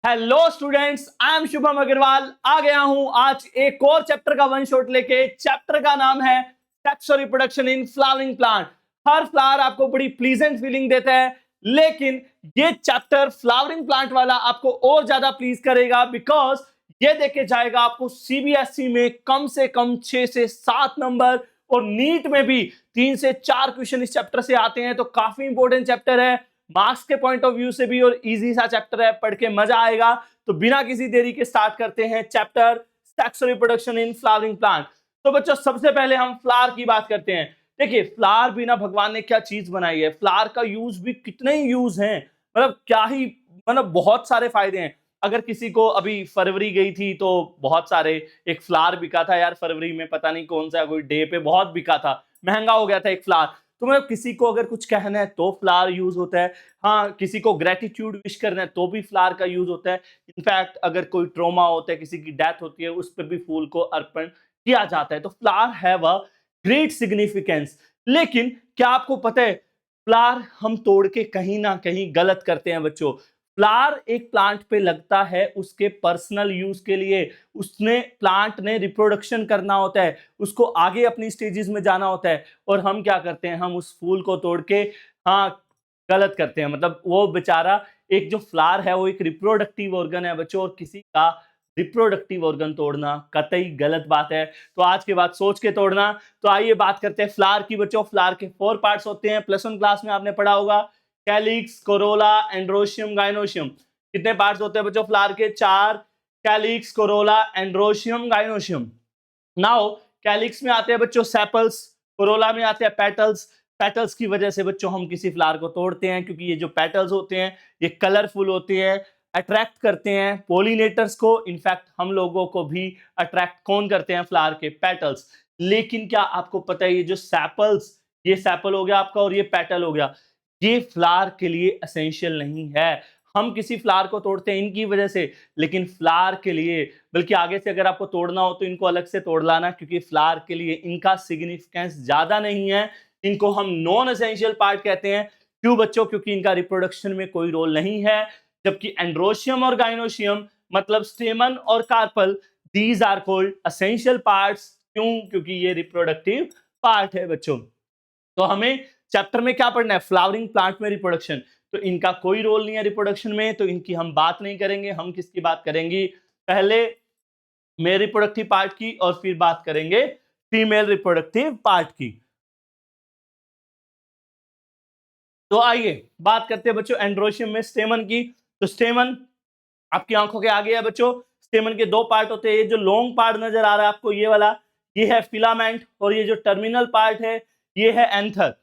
Hello students, I am Shubham Agarwal. आ गया हूं आज एक और चैप्टर का वन शॉट लेके। चैप्टर का नाम है sexual reproduction in flowering plant. Her flower आपको बड़ी प्लीजेंट फीलिंग देता है, लेकिन ये चैप्टर फ्लावरिंग प्लांट वाला आपको और ज्यादा प्लीज करेगा, बिकॉज ये देके जाएगा आपको सीबीएसई में कम से कम 6 से 7 नंबर, और नीट में भी 3 से 4 क्वेश्चन इस चैप्टर से आते हैं। तो काफी इंपॉर्टेंट चैप्टर है मार्क्स के पॉइंट ऑफ व्यू से भी, और इजी सा चैप्टर है, पढ़ के मजा आएगा। तो बिना किसी देरी के स्टार्ट करते हैं chapter sexual reproduction in flowering plant. तो बच्चों, सबसे पहले हम फ्लावर की बात करते हैं। देखिए, फ्लावर भी ना भगवान ने क्या चीज बनाई है। फ्लावर का यूज भी कितने ही यूज हैं, मतलब क्या ही, मतलब बहुत सारे फायदे हैं। अगर किसी को अभी फरवरी गई थी तो बहुत सारे, एक फ्लावर बिका था यार फरवरी में, पता नहीं कौन सा कोई डे पे बहुत बिका था, महंगा हो गया था एक फ्लावर। तो मतलब किसी को अगर कुछ कहना है तो फ्लावर यूज होता है। हाँ, किसी को ग्रेटिट्यूड विश करना है तो भी फ्लावर का यूज होता है। इनफैक्ट अगर कोई ट्रॉमा होता है, किसी की डेथ होती है, उस पर भी फूल को अर्पण किया जाता है। तो flower have a great significance. लेकिन क्या आपको पता है, फ्लावर हम तोड़ के कहीं ना कहीं गलत करते हैं बच्चों। फ्लावर एक प्लांट पे लगता है उसके पर्सनल यूज के लिए। उसने प्लांट ने रिप्रोडक्शन करना होता है, उसको आगे अपनी स्टेजेस में जाना होता है, और हम क्या करते हैं, हम उस फूल को तोड़ के, हाँ, गलत करते हैं। मतलब वो बेचारा, एक जो फ्लावर है वो एक रिप्रोडक्टिव ऑर्गन है बच्चों, और किसी का रिप्रोडक्टिव ऑर्गन तोड़ना कतई गलत बात है। तो आज के बाद सोच के तोड़ना। तो आइए बात करते हैं फ्लावर की बच्चों। फ्लावर के 4 पार्ट्स होते हैं, +1 क्लास में आपने पढ़ा होगा। Calyx, Corolla, androecium, gynoecium. कितने पार्ट्स होते हैं बच्चों फ्लावर के? 4। Calyx, Corolla, androecium, gynoecium. Now calyx में आते हैं बच्चों सेपल्स, कोरोला में आते हैं पेटल्स। पेटल्स की वजह से बच्चों हम किसी फ्लावर को तोड़ते हैं, क्योंकि ये जो पेटल्स होते हैं ये कलरफुल होते हैं, अट्रैक्ट करते हैं पोलिनेटर्स को। इनफैक्ट हम लोगों को भी अट्रैक्ट कौन करते हैं? फ्लावर के पेटल्स। लेकिन क्या आपको पता है, ये जो सेपल्स, ये सेपल हो गया आपका और ये पेटल हो गया, ये फ्लावर के लिए एसेंशियल नहीं है। हम किसी फ्लावर को तोड़ते हैं इनकी वजह से, लेकिन फ्लावर के लिए, बल्कि आगे से अगर आपको तोड़ना हो तो इनको अलग से तोड़ लाना, क्योंकि फ्लावर के लिए इनका सिग्निफिकेंस ज्यादा नहीं है। इनको हम नॉन एसेंशियल पार्ट कहते हैं। क्यों बच्चों? क्योंकि इनका रिप्रोडक्शन में कोई रोल नहीं है। जबकि एंड्रोशियम और गाइनोशियम, मतलब स्टेमन और carpel, these are called essential parts. क्यों? क्योंकि ये रिप्रोडक्टिव पार्ट है बच्चों। तो हमें चैप्टर में क्या पढ़ना है? फ्लावरिंग प्लांट में रिप्रोडक्शन। तो इनका कोई रोल नहीं है रिप्रोडक्शन में, तो इनकी हम बात नहीं करेंगे। हम किसकी बात करेंगे? पहले मेल रिप्रोडक्टिव पार्ट की, और फिर बात करेंगे फीमेल रिप्रोडक्टिव पार्ट की। तो आइए बात करते हैं बच्चों एंड्रोशियम में स्टेमन की। तो स्टेमन आपकी आंखों के आगे है बच्चों। स्टेमन के 2 पार्ट होते हैं। ये जो लॉन्ग पार्ट नजर आ रहा है आपको, ये वाला, ये है फिलामेंट, और ये जो टर्मिनल पार्ट है ये है एंथर।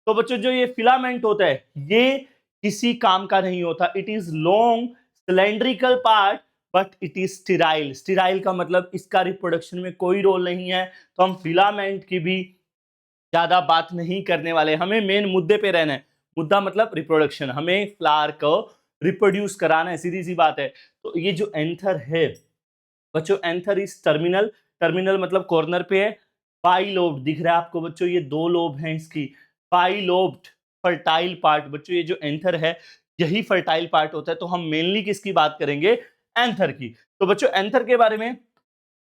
तो बच्चों, जो ये फिलामेंट होता है ये किसी काम का नहीं होता। It is long cylindrical part, but it is sterile. Sterile का मतलब इसका रिप्रोडक्शन में कोई रोल नहीं है। तो हम फिलामेंट की भी ज्यादा बात नहीं करने वाले, हमें मेन मुद्दे पे रहना है। मुद्दा मतलब रिप्रोडक्शन, हमें फ्लावर को रिप्रोड्यूस कराना है, सीधी सी बात है। तो ये जो एंथर है बच्चों, एंथर इज टर्मिनल। टर्मिनल मतलब कॉर्नर पे है। बाइलोब्ड दिख रहा है आपको बच्चों, ये 2 लोब हैं इसकी। बाइलोब्ड फर्टाइल पार्ट बच्चों, ये जो एंथर है यही फर्टाइल पार्ट होता है। तो हम मेनली किसकी बात करेंगे? एंथर की। तो बच्चों एंथर के बारे में,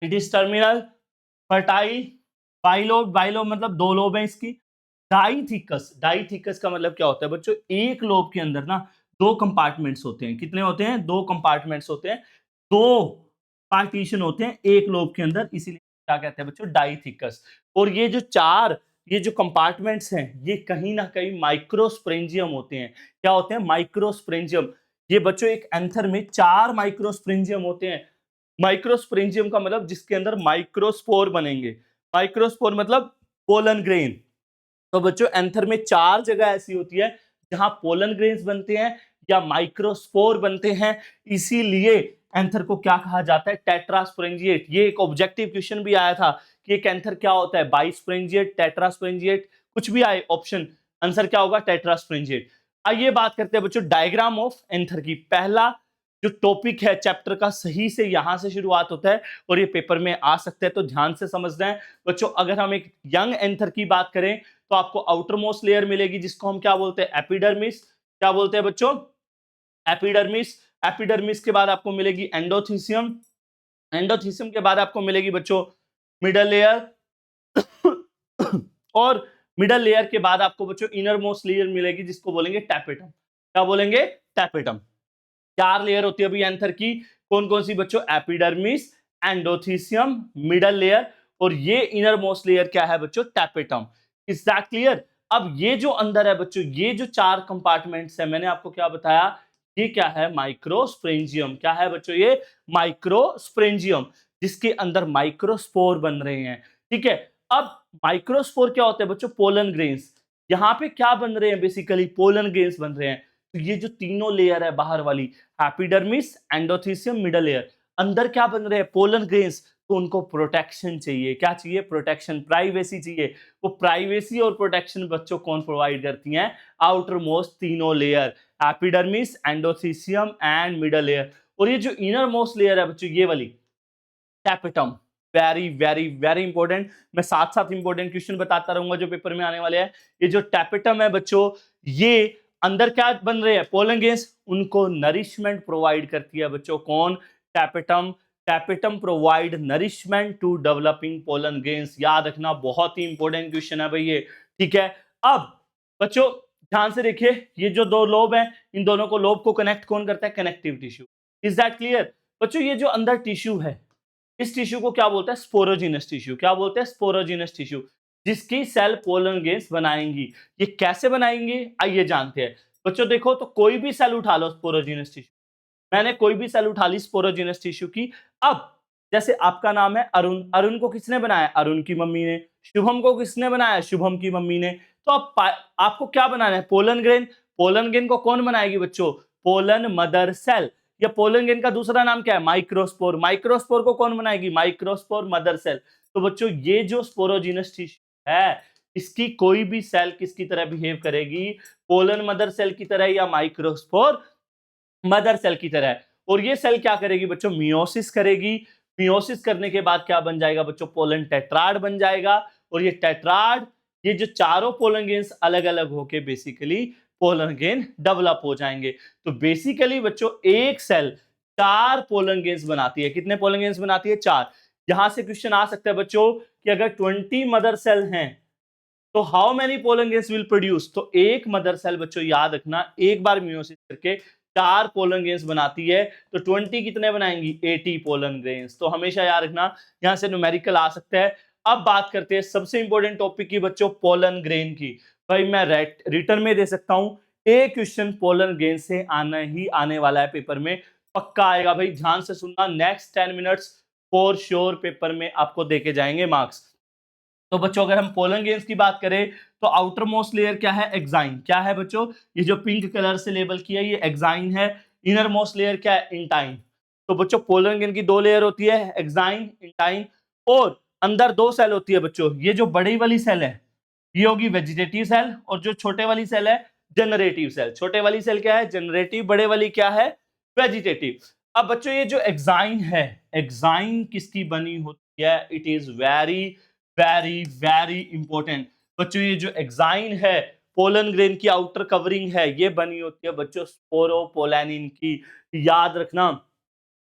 it is terminal, fertile, bilobe. Bilobe मतलब 2 लोब हैं इसकी। डाइथिकस, डाइथिकस का मतलब क्या होता है बच्चों? एक लोब के अंदर ना 2 कंपार्टमेंट्स होते हैं। कितने होते हैं? 2 कंपार्टमेंट्स होते हैं। 2 पार्टीशन होते हैं एक लोब के अंदर, इसीलिए क्या कहते हैं बच्चों? डाइथिकस। और ये जो 4, ये जो कंपार्टमेंट्स हैं ये कहीं ना कहीं माइक्रोस्पोरेंजियम होते हैं। क्या होते हैं? माइक्रोस्पोरेंजियम। ये बच्चों एक एंथर में 4 माइक्रोस्पोरेंजियम होते हैं। माइक्रोस्पोरेंजियम का मतलब जिसके अंदर माइक्रोस्पोर बनेंगे। माइक्रोस्पोर मतलब पोलन ग्रेन। तो बच्चों एंथर में 4 जगह ऐसी होती है जहां पोलन ग्रेन्स बनते हैं या माइक्रोस्पोर बनते हैं। इसीलिए एंथर को क्या कहा जाता है? टेट्रास्पोरेंजिएट। ये एक ऑब्जेक्टिव क्वेश्चन भी आया था कि एक एंथर क्या होता है? बाइस्पोरेंजिएट, टेट्रास्पोरेंजिएट, कुछ भी आए ऑप्शन, आंसर क्या होगा? टेट्रास्पोरेंजिएट। आइए बात करते हैं बच्चों डायग्राम ऑफ एंथर की। पहला जो टॉपिक है चैप्टर का, सही से यहां से शुरुआत होता है और ये पेपर में आ सकता है, तो ध्यान से समझना है बच्चों। अगर हम एक यंग एंथर की बात करें तो आपको आउटर मोस्ट लेयर मिलेगी, जिसको हम क्या बोलते हैं? एपिडर्मिस। क्या बोलते हैं बच्चों? एपिडर्मिस। एपिडर्मिस के बाद आपको मिलेगी एंडोथीसियम, एंडोथीसियम के बाद आपको मिलेगी बच्चों मिडल लेयर और मिडल लेयर के बाद आपको बच्चों इनर मोस्ट लेयर मिलेगी जिसको बोलेंगे टैपेटम। क्या बोलेंगे? टैपेटम। 4 लेयर होती है अभी एंथर की, कौन कौन सी बच्चों? एपिडर्मिस, एंडोथीसियम, मिडल लेयर और ये इनर मोस्ट लेयर क्या है बच्चों? टैपेटम। Is that clear? अब ये जो अंदर है बच्चों, ये जो 4 कंपार्टमेंट्स है, मैंने आपको क्या बताया, ये क्या है? माइक्रोस्पोरेंजियम। क्या है बच्चों? ये माइक्रोस्पोरेंजियम, जिसके अंदर माइक्रोस्पोर बन रहे हैं। ठीक है, अब माइक्रोस्पोर क्या होते हैं बच्चों? Pollen grains. यहाँ पे क्या बन रहे हैं? बेसिकली पोलन ग्रेन्स बन रहे हैं। तो ये जो तीनों लेयर है बाहर वाली, एपिडर्मिस, एंडोथीसियम, मिडल लेयर, अंदर क्या बन रहे हैं? Pollen grains. तो उनको प्रोटेक्शन चाहिए। क्या चाहिए? प्रोटेक्शन, प्राइवेसी चाहिए। वो प्राइवेसी और प्रोटेक्शन बच्चों कौन प्रोवाइड करती हैं? आउटर मोस्ट तीनों layer, epidermis, endothecium and middle layer. और ये जो इनर मोस्ट लेयर है बच्चों, ये वाली tapetum, very very very important. मैं साथ साथ इंपॉर्टेंट क्वेश्चन बताता रहूंगा जो पेपर में आने वाले हैं। ये जो टैपेटम है बच्चों, ये अंदर क्या बन रहे हैं? Pollen grains. उनको नरिशमेंट प्रोवाइड करती है बच्चों कौन? Tapetum. Tapetum provide nourishment to developing pollen grains. याद रखना, बहुत ही इंपॉर्टेंट क्वेश्चन है भाई ये। ठीक है, अब बच्चों ध्यान से देखिए, ये जो दो लोब हैं, इन दोनों को लोब को कनेक्ट कौन करता है? Connective tissue. Is that clear? बच्चों ये जो अंदर टिश्यू है, इस टिश्यू को क्या बोलते हैं? Sporogenous tissue. क्या बोलते हैं? स्पोरोजिनस टिश्यू, जिसकी सेल पोलन ग्रेन्स बनाएंगी। ये कैसे बनाएंगी? आइए जानते हैं। बच्चों देखो, तो कोई भी सेल उठा लो स्पोरोजिनस टिश्यू, मैंने कोई भी सेल उठा ली स्पोरोजिनस टिश्यू की। अब जैसे आपका नाम है अरुण, अरुण को किसने बनाया? अरुण की मम्मी ने। शुभम को किसने बनाया? शुभम की मम्मी ने। तो अब आपको क्या बनाना है? Pollen grain. पोलन ग्रेन को कौन बनाएगी बच्चों? Pollen mother cell. या पोलन ग्रेन का दूसरा नाम क्या है? माइक्रोस्पोर। माइक्रोस्पोर को कौन बनाएगी? Microspore mother cell. तो बच्चों ये जो स्पोरोजिनस टिश्यू है, इसकी कोई भी सेल किसकी तरह बिहेव करेगी? पोलन मदर सेल की तरह या माइक्रोस्पोर मदर सेल की तरह। और ये सेल क्या करेगी बच्चों? मियोसिस करेगी। मियोसिस करने के बाद क्या बन जाएगा बच्चों? पोलन टेट्राड बन जाएगा। और ये टेट्राड, ये जो चारों पोलन ग्रेन्स अलग अलग होके बेसिकली पोलन ग्रेन डेवलप हो जाएंगे। तो बेसिकली बच्चों एक सेल 4 पोलन ग्रेन्स बनाती है। कितने पोलन ग्रेन्स बनाती है? 4। यहां से क्वेश्चन आ सकता है बच्चों कि अगर 20 मदर सेल हैं तो how many pollen grains will produce? तो एक मदर सेल बच्चों याद रखना, एक बार मियोसिस करके 4 पोलन ग्रेन्स बनाती है। तो 20 कितने बनाएंगी? 80 पोलन ग्रेन्स। तो हमेशा याद रखना, यहां से न्यूमेरिकल आ सकता है। अब बात करते हैं सबसे इंपॉर्टेंट टॉपिक की बच्चों, पोलन ग्रेन की। भाई मैं रिटर्न में दे सकता हूं, एक क्वेश्चन पोलन ग्रेन से आना ही आने वाला है, पेपर में पक्का आएगा। भाई ध्यान से सुनना, next 10 minutes for sure paper में आपको देके जाएंगे मार्क्स। तो बच्चों अगर हम पोलन ग्रेन्स की बात करें तो आउटर मोस्ट लेयर क्या है? एक्साइन। क्या है बच्चों? ये जो पिंक कलर से लेबल किया है ये एक्साइन है। इनर मोस्ट लेयर क्या है? इंटाइन। तो बच्चों पोलन ग्रेन की 2 लेयर होती है, एक्साइन, इंटाइन। और अंदर 2 सेल होती है बच्चों। ये जो बड़ी वाली सेल है ये होगी वेजिटेटिव सेल, और जो छोटे वाली सेल है जनरेटिव सेल। छोटे वाली सेल क्या है? जनरेटिव। बड़े वाली क्या है? वेजिटेटिव। अब बच्चों ये जो एक्साइन है, एक्साइन किसकी बनी होती है? It is very very very important. बच्चों ये जो एक्साइन है, पोलन ग्रेन की आउटर कवरिंग है, ये बनी होती है बच्चों स्पोरोपोलैनिन की। याद रखना,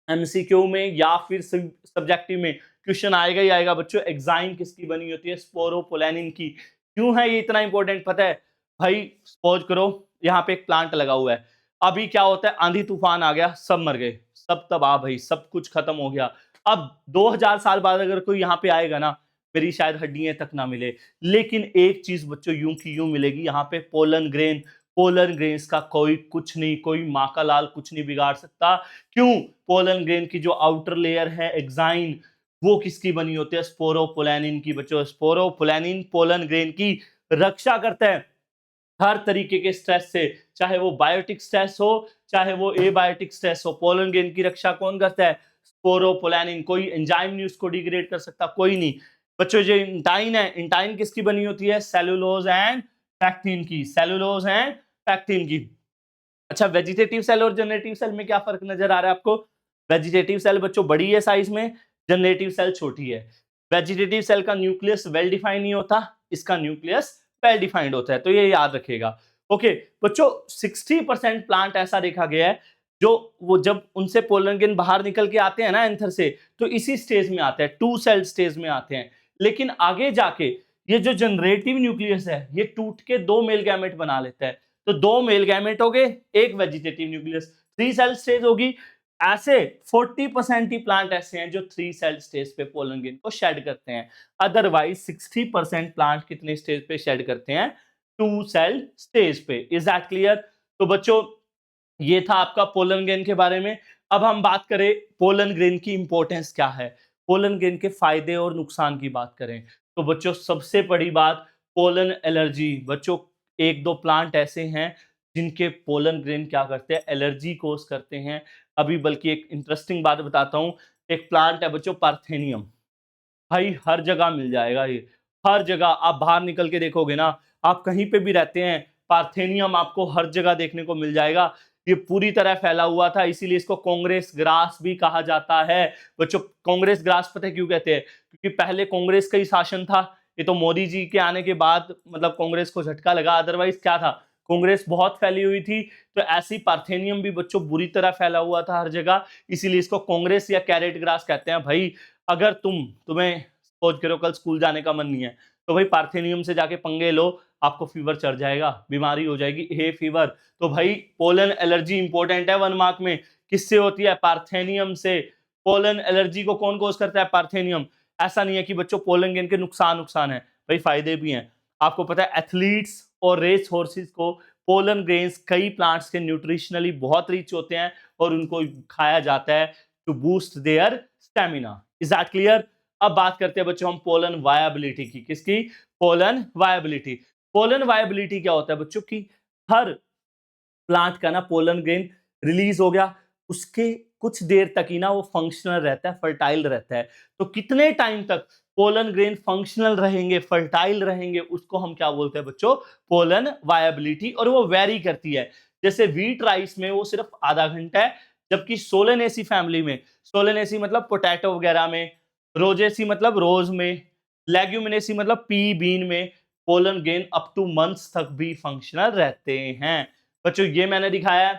एमसीक्यू में या फिर सब्जेक्टिव में क्वेश्चन आएगा ही आएगा बच्चों, एक्साइन किसकी बनी होती है? स्पोरोपोलैनिन की। क्यों है ये इतना इंपॉर्टेंट पता है? भाई सपोज करो यहाँ पे एक प्लांट लगा हुआ है, अभी क्या होता है? आंधी तूफान आ गया, सब मर गए, सब तबाह, भाई सब कुछ खत्म हो गया। अब 2000 साल बाद अगर कोई यहाँ पे आएगा ना, मेरी शायद हड्डियां तक ना मिले, लेकिन एक चीज बच्चों यूं की यूं मिलेगी, यहाँ पे पोलन ग्रेन। पोलन ग्रेन्स का कोई कुछ नहीं, कोई माँ का लाल कुछ नहीं बिगाड़ सकता। क्यों? पोलन ग्रेन की जो आउटर लेयर है एक्साइन, वो किसकी बनी होती है? स्पोरोपोलैनिन की। बच्चों स्पोरोपोलैनिन पोलन ग्रेन की रक्षा करता है हर तरीके के स्ट्रेस से, चाहे वो बायोटिक स्ट्रेस हो चाहे वो एबायोटिक स्ट्रेस हो। पोलन ग्रेन की रक्षा कौन करता है? स्पोरोपोलैनिन। कोई एंजाइम नहीं उसको डिग्रेड कर सकता, कोई नहीं। बच्चों जो इंटाइन है, इंटाइन किसकी बनी होती है? सेलुलोज एंड पैक्टिन की। सेलुलोज एंड पैक्टिन की। अच्छा, वेजिटेटिव सेल और जनरेटिव सेल में क्या फर्क नजर आ रहा है आपको? वेजिटेटिव सेल बच्चों बड़ी है साइज में, जनरेटिव सेल छोटी है। वेजिटेटिव सेल का न्यूक्लियस वेल डिफाइंड नहीं होता, इसका न्यूक्लियस वेल डिफाइंड होता है, तो ये याद रखिएगा। ओके बच्चों, 60% प्लांट ऐसा देखा गया है जो वो जब उनसे पोलन ग्रेन बाहर निकल के आते हैं ना एंथर से, तो इसी स्टेज में आते हैं, 2 सेल स्टेज में आते हैं। लेकिन आगे जाके ये जो जनरेटिव न्यूक्लियस है ये टूट के 2 मेल गैमेट बना लेता है। तो 2 मेल गैमेट हो गए, एक वेजिटेटिव न्यूक्लियस, 3 सेल स्टेज होगी। ऐसे 40% ही प्लांट ऐसे हैं जो 3 सेल स्टेज पे पोलन ग्रेन को शेड करते हैं। अदरवाइज 60% प्लांट कितने स्टेज पे शेड करते हैं? 2 सेल स्टेज पे। Is that clear? तो बच्चों ये था आपका पोलन ग्रेन के बारे में। अब हम बात करें पोलन ग्रेन की इंपॉर्टेंस क्या है, पोलन ग्रेन के फायदे और नुकसान की बात करें, तो बच्चों सबसे बड़ी बात पोलन एलर्जी। बच्चों 1-2 प्लांट ऐसे हैं जिनके पोलन ग्रेन क्या करते हैं, एलर्जी कोज करते हैं। अभी बल्कि एक इंटरेस्टिंग बात बताता हूँ, एक प्लांट है बच्चों पार्थेनियम, भाई हर जगह मिल जाएगा ये, हर जगह आप बाहर निकल के देखोगे ना, आप कहीं पे भी रहते हैं, पार्थेनियम आपको हर जगह देखने को मिल जाएगा। ये पूरी तरह फैला हुआ था, इसीलिए इसको कांग्रेस ग्रास भी कहा जाता है। बच्चों कांग्रेस ग्रास पता है क्यों कहते हैं? क्योंकि पहले कांग्रेस का ही शासन था, ये तो मोदी जी के आने के बाद मतलब कांग्रेस को झटका लगा, अदरवाइज क्या था, कांग्रेस बहुत फैली हुई थी। तो ऐसी पार्थेनियम भी बच्चों बुरी तरह फैला हुआ था हर जगह, इसीलिए इसको कांग्रेस या कैरेट ग्रास कहते हैं। भाई अगर तुम्हें सपोज करो कल स्कूल जाने का मन नहीं है, तो भाई पार्थेनियम से जाके पंगे लो, आपको फीवर चढ़ जाएगा, बीमारी हो जाएगी, हे फीवर। तो भाई पोलन एलर्जी इंपॉर्टेंट है 1 मार्क में, किससे होती है? पार्थेनियम से। पोलन एलर्जी को कौन कोज करता है? पार्थेनियम। ऐसा नहीं है कि बच्चों पोलन ग्रेन के नुकसान है, भाई फायदे भी हैं। आपको पता है एथलीट्स और रेस हॉर्सेस को पोलन ग्रेन्स कई प्लांट्स के न्यूट्रिशनली बहुत रिच होते हैं और उनको खाया जाता है to boost their stamina. Is that clear? अब बात करते हैं बच्चों हम पोलन वायबिलिटी की। किसकी? Pollen viability. पोलन वायबिलिटी क्या होता है बच्चों की? हर प्लांट का ना पोलन ग्रेन रिलीज हो गया, उसके कुछ देर तक ही ना वो फंक्शनल रहता है, फर्टाइल रहता है। तो कितने टाइम तक पोलन ग्रेन फंक्शनल रहेंगे, फर्टाइल रहेंगे, उसको हम क्या बोलते हैं बच्चों? Pollen viability. और वो वेरी करती है, जैसे व्हीट राइस में वो सिर्फ आधा घंटा है, जबकि सोलेनेसी फैमिली में, सोलेनेसी मतलब पोटैटो वगैरह में, रोजेसी मतलब रोज में, लेग्यूमिनेसी मतलब पी बीन में pollen grain up two months तक भी फंक्शनल रहते हैं। बच्चों ये मैंने दिखाया है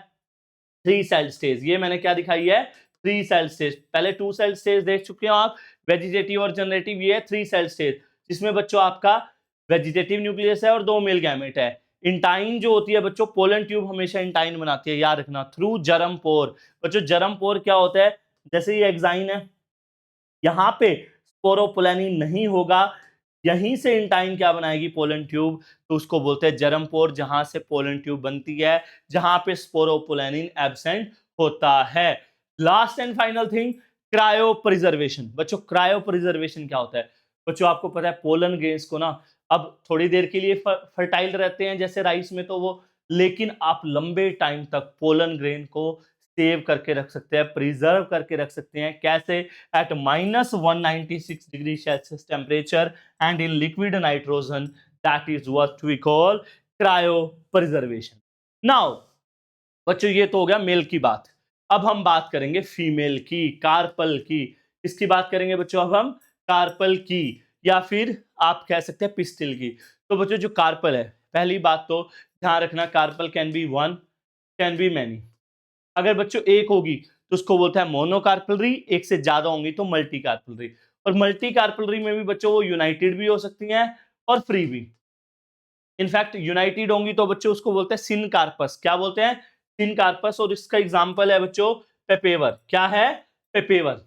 3 सेल स्टेज, ये मैंने क्या दिखाई है? 3 सेल स्टेज। पहले 2 सेल स्टेज देख चुके हो आप, वेजिटेटिव और जनरेटिव, ये है 3 सेल स्टेज, जिसमें बच्चों आपका वेजिटेटिव न्यूक्लियस है और 2 मेल गैमेट है। इंटाइन जो होती है बच्चों, पोलन ट्यूब हमेशा इंटाइन बनाती है, याद रखना, थ्रू जर्म पोर। बच्चों जर्म पोर क्या होता है? जैसे ये एक्साइन है, यहाँ पे स्पोरोपोलेनिन नहीं होगा, यहीं से इंटाइन क्या बनाएगी? Pollen tube. तो उसको बोलते हैं जर्म पोर, जहां से पोलन ट्यूब बनती है, जहां पे स्पोरोपोलेनिन एब्सेंट होता है। Last and final thing, cryo preservation. बच्चों क्रायो प्रिजर्वेशन क्या होता है? बच्चों आपको पता है पोलन ग्रेन्स को ना अब थोड़ी देर के लिए फर्टाइल रहते हैं जैसे राइस में, तो वो, लेकिन आप लंबे टाइम तक पोलन ग्रेन को सेव करके रख सकते हैं, प्रिजर्व करके रख सकते हैं। कैसे? At -196 degree Celsius temperature and in liquid nitrogen, that is what we call cryopreservation. Now बच्चों ये तो हो गया मेल की बात, अब हम बात करेंगे फीमेल की, कार्पल की। किसकी बात करेंगे बच्चों? अब हम कार्पल की, या फिर आप कह सकते हैं पिस्टिल की। तो बच्चों जो कार्पल है, पहली बात तो ध्यान रखना, carpel can be 1, can be many. अगर बच्चों एक होगी तो उसको बोलते हैं मोनोकार्पलरी, एक से ज्यादा होंगी तो मल्टी कार्पलरी। और मल्टी कार्पलरी में भी बच्चों वो यूनाइटेड भी हो सकती हैं और फ्री भी। इनफैक्ट यूनाइटेड होंगी तो बच्चों उसको बोलते हैं सिनकार्पस। क्या बोलते हैं? सिनकार्पस। और इसका एग्जांपल है बच्चों पेपेवर। क्या है? पेपेवर।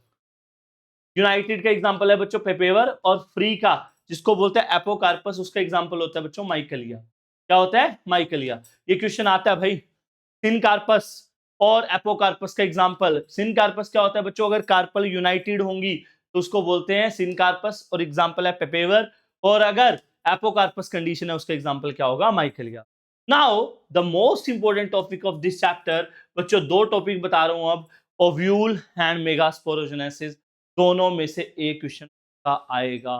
यूनाइटेड का एग्जांपल है बच्चों पेपेवर, और फ्री का जिसको बोलते हैं एपोकार्पस, उसका एग्जांपल होता है बच्चों माइकलिया। क्या होता है? माइकलिया। ये क्वेश्चन आता है भाई, सिनकार्पस और एपोकार्पस का एग्जांपल। सिनकार्पस क्या होता है बच्चों? अगर कार्पल यूनाइटेड होंगी तो उसको बोलते हैं सिनकार्पस, और एग्जांपल है पेपेवर। और अगर एपोकार्पस कंडीशन है उसका एग्जांपल क्या होगा? Michelia. Now the most important topic of this chapter, बच्चों 2 टॉपिक बता रहा हूं अब, ओव्यूल एंड मेगास्पोरोजेनेसिस। दोनों में से एक क्वेश्चन का आएगा,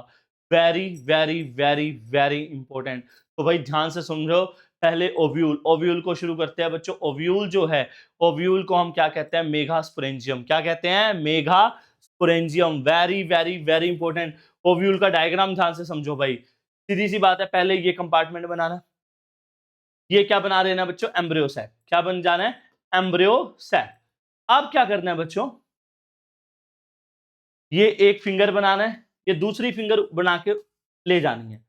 very very very very important. तो भाई ध्यान से समझो, पहले ओव्यूल, ओव्यूल को शुरू करते हैं बच्चों। ओव्यूल जो है, ओव्यूल को हम क्या कहते हैं? मेगास्पोरेंजियम। क्या कहते हैं? Megasporangium. Very very very important. Ovule का डायग्राम ध्यान से समझो भाई, सीधी सी बात है, पहले ये कंपार्टमेंट बनाना, ये क्या बना रहे हैं ना बच्चों? Embryo sac. क्या बन जाना है? Embryo sac. अब क्या करना है बच्चों, ये एक फिंगर बनाना है, ये दूसरी फिंगर बना के ले जानी है।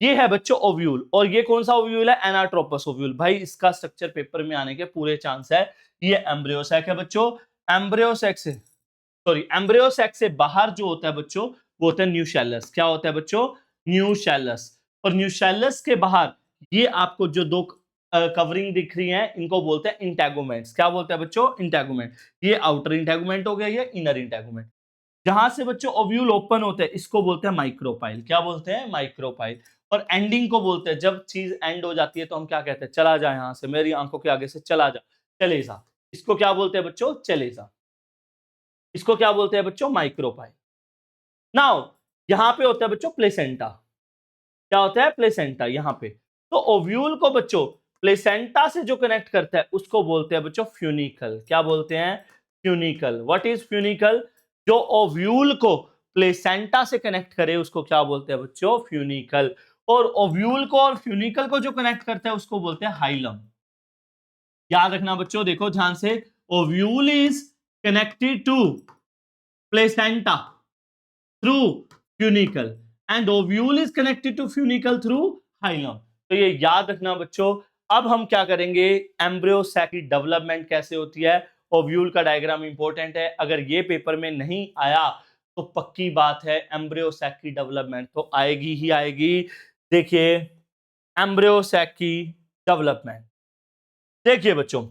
ये है बच्चों ओव्यूल, और ये कौन सा ओव्यूल है, एनाट्रोपस ओव्यूल। भाई इसका स्ट्रक्चर पेपर में आने के पूरे चांस है। ये एम्ब्रियो सैक है बच्चों। एम्ब्रियो सैक से, सॉरी, एम्ब्रियो सैक से बाहर जो होता है बच्चों वो होता है न्यूशैलस। क्या होता है बच्चों, न्यूशैलस। और न्यूशैलस के बाहर ये आपको जो दो कवरिंग दिख रही हैं इनको बोलते हैं इंटेगुमेंट्स। क्या बोलते हैं बच्चों, इंटेगुमेंट। ये आउटर इंटेगुमेंट हो गया, ये इनर इंटेगुमेंट। जहां से बच्चों ओव्यूल ओपन होते हैं इसको बोलते हैं माइक्रोपाइल। क्या बोलते हैं, माइक्रोपाइल। और एंडिंग को बोलते हैं, जब चीज एंड हो जाती है तो हम क्या कहते हैं, चला जा यहां से, मेरी आंखों के आगे से चला जा, चले जा। इसको क्या बोलते हैं बच्चों, चले जा। इसको क्या बोलते हैं बच्चों, माइक्रोपाइल। नाउ यहां पे होता है बच्चों प्लेसेंटा। क्या होता है, प्लेसेंटा यहां पे। तो ओव्यूल को बच्चों प्लेसेंटा से जो कनेक्ट करता है उसको बोलते हैं बच्चों फ्यूनिकल। क्या बोलते हैं, फ्यूनिकल। व्हाट इज फ्यूनिकल, जो ओव्यूल को प्लेसेंटा से कनेक्ट करे उसको क्या बोलते हैं बच्चों, फ्यूनिकल। और ओव्यूल को और फ्यूनिकल को जो कनेक्ट करता है उसको बोलते हैं हाइलम। याद रखना बच्चों, देखो ध्यान से, ovule is connected to placenta through funicle and ovule is connected to funicle through hilum. तो ये याद रखना बच्चों। अब हम क्या करेंगे, एम्ब्रियो सैक की डेवलपमेंट कैसे होती है। ओव्यूल का डायग्राम इंपॉर्टेंट है, अगर ये पेपर में नहीं आया तो पक्की बात है एम्ब्रियो सैक की डेवलपमेंट तो आएगी ही आएगी। देखिए एम्ब्रियो सैक की डेवलपमेंट, देखिए बच्चों,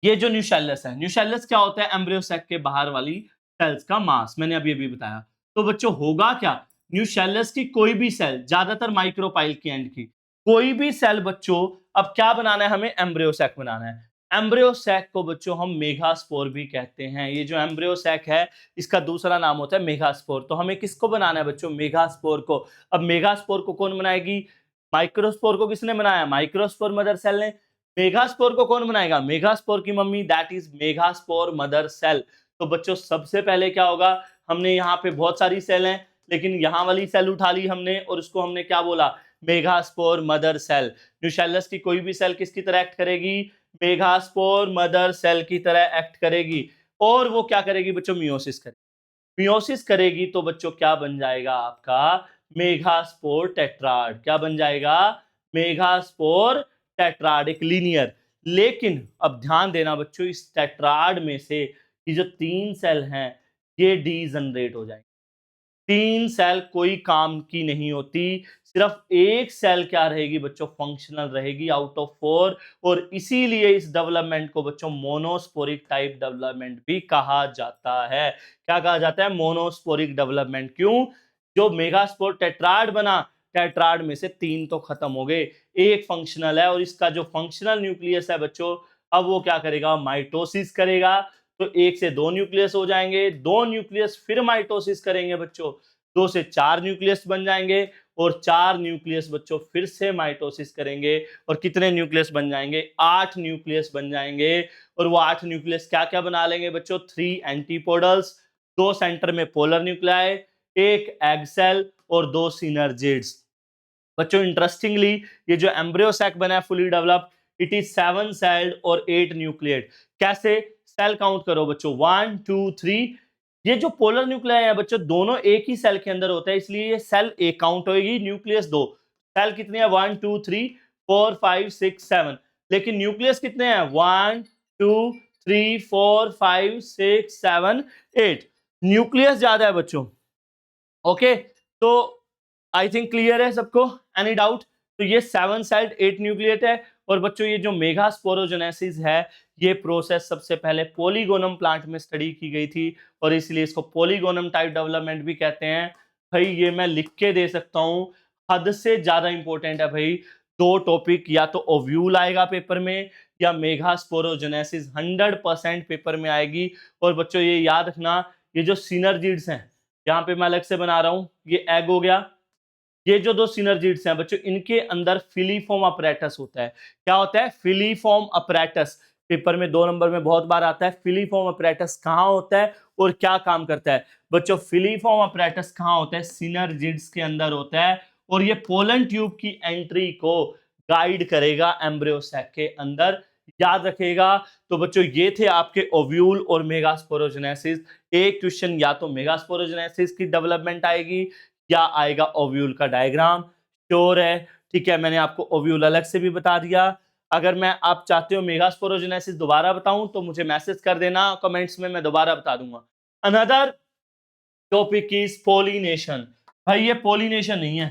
ये जो न्यूशैलस है, न्यूशैलस क्या होता है, एम्ब्रियो सैक के बाहर वाली सेल्स का मास, मैंने अभी अभी बताया। तो बच्चों होगा क्या, न्यूशैलस की कोई भी सेल, ज्यादातर माइक्रोपाइल की एंड की कोई भी सेल बच्चों, अब क्या बनाना है हमें, एम्ब्रियो सैक बनाना है। एम्ब्रियो सैक को बच्चों हम मेगास्पोर भी कहते हैं। ये जो एम्ब्रियो सैक है इसका दूसरा नाम होता है मेगास्पोर। तो हमें किसको बनाना है बच्चों, मेगास्पोर को। अब मेगास्पोर को कौन बनाएगी, माइक्रोस्पोर को किसने बनाया, माइक्रोस्पोर मदर सेल ने। मेगास्पोर को कौन बनाएगा, मेगास्पोर की mummy, that is megaspore mother cell. तो बच्चों सबसे पहले क्या होगा, हमने यहाँ पे बहुत सारी सेल हैं लेकिन यहाँ वाली सेल उठा ली हमने और उसको हमने क्या बोला, मेगास्पोर मदर सेल। न्यूशैलस की कोई भी सेल किसकी तरह एक्ट करेगी, मेगास्पोर मदर सेल की तरह एक्ट करेगी। और वो क्या करेगी बच्चों, मियोसिस करेगी। मियोसिस करेगी तो बच्चों क्या बन जाएगा आपका, मेगास्पोर टेट्राड। क्या बन जाएगा, मेगास्पोर टेट्राड, एक लीनियर। लेकिन अब ध्यान देना बच्चों, इस टेट्राड में से ये जो 3 सेल हैं ये डीजनरेट हो जाएंगे। 3 सेल कोई काम की नहीं होती, सिर्फ एक सेल क्या रहेगी बच्चों, फंक्शनल रहेगी आउट ऑफ 4। और इसीलिए इस डेवलपमेंट को बच्चों मोनोस्पोरिक टाइप डेवलपमेंट भी कहा जाता है। क्या कहा जाता है, मोनोस्पोरिक डेवलपमेंट। क्यों, जो मेगास्पोर टेट्राड बना, टेट्राड में से 3 तो खत्म हो गए, एक फंक्शनल है। और इसका जो फंक्शनल न्यूक्लियस है बच्चों, अब वो क्या करेगा, माइटोसिस करेगा। तो 1 से 2 न्यूक्लियस हो जाएंगे, 2 न्यूक्लियस फिर माइटोसिस करेंगे बच्चों, 2 से 4 न्यूक्लियस बन जाएंगे और 4 न्यूक्लियस बच्चों फिर से माइटोसिस करेंगे। और कितने न्यूक्लियस बन जाएंगे, 8 न्यूक्लियस बन जाएंगे। और वो 8 न्यूक्लियस क्या क्या बना लेंगे बच्चों, 3 एंटीपोडल्स, 2 सेंटर में पोलर न्यूक्लियाई, 1 एग सेल और 2 सिनर्जिड्स। बच्चों इंटरेस्टिंगली ये जो एम्ब्रियो सैक बना है fully develop, it is 7 sailed और 8 न्यूक्लिएट। कैसे, सेल काउंट करो बच्चों, 1 2 3। ये जो पोलर न्यूक्लियाई है बच्चों दोनों एक ही सेल के अंदर होता है, इसलिए ये सेल एक काउंट होगी, न्यूक्लियस 2। सेल कितने हैं, 1 2 3 4 5 6 7। लेकिन न्यूक्लियस कितने हैं, 1 2 3 4 5 6 7 8। न्यूक्लियस ज्यादा है बच्चों। ओके, तो आई थिंक क्लियर है सबको, एनी डाउट। तो ये 7 सेल्ड 8 न्यूक्लिएट है। और बच्चों ये जो मेगास्पोरोजेनेसिस है ये प्रोसेस सबसे पहले पॉलीगोनम प्लांट में स्टडी की गई थी और इसलिए इसको पॉलीगोनम टाइप डेवलपमेंट भी कहते हैं। भाई ये मैं लिख के दे सकता हूँ, हद से ज्यादा इंपॉर्टेंट है भाई। 2 टॉपिक, या तो ओव्यूल आएगा पेपर में या मेगास्पोरोजेनेसिस 100% पेपर में आएगी। और बच्चों ये याद रखना, ये जो सिनर्जिड्स हैं यहाँ पे मैं अलग से बना रहा हूँ, ये एग हो गया। ये जो 2 सिनर्जिड्स हैं बच्चों इनके अंदर फिलीफॉर्म अपरेटस होता है। क्या होता है, फिलीफॉर्म अपरेटस। पेपर में 2 नंबर में बहुत बार आता है, फिलीफॉर्म अपरेटस कहाँ होता है और क्या काम करता है। बच्चों फिलीफॉर्म अपरेटस कहाँ होता है, सिनर्जिड्स के अंदर होता है और ये पोलन ट्यूब की एंट्री को गाइड करेगा एम्ब्रियो सैक के अंदर। याद रखिएगा। तो बच्चों ये थे आपके ओव्यूल और मेगास्पोरोजेनेसिस। एक क्वेश्चन या तो मेगास्पोरोजेनेसिस की डेवलपमेंट आएगी या आएगा ओव्यूल का डायग्राम। श्योर है? ठीक है, मैंने आपको ओव्यूल अलग से भी बता दिया। अगर मैं आप चाहते हो मेगास्पोरोजेनेसिस दोबारा बताऊं तो मुझे मैसेज कर देना कमेंट्स में, मैं दोबारा बता दूंगा। Another topic is pollination. भाई ये पोलिनेशन नहीं है,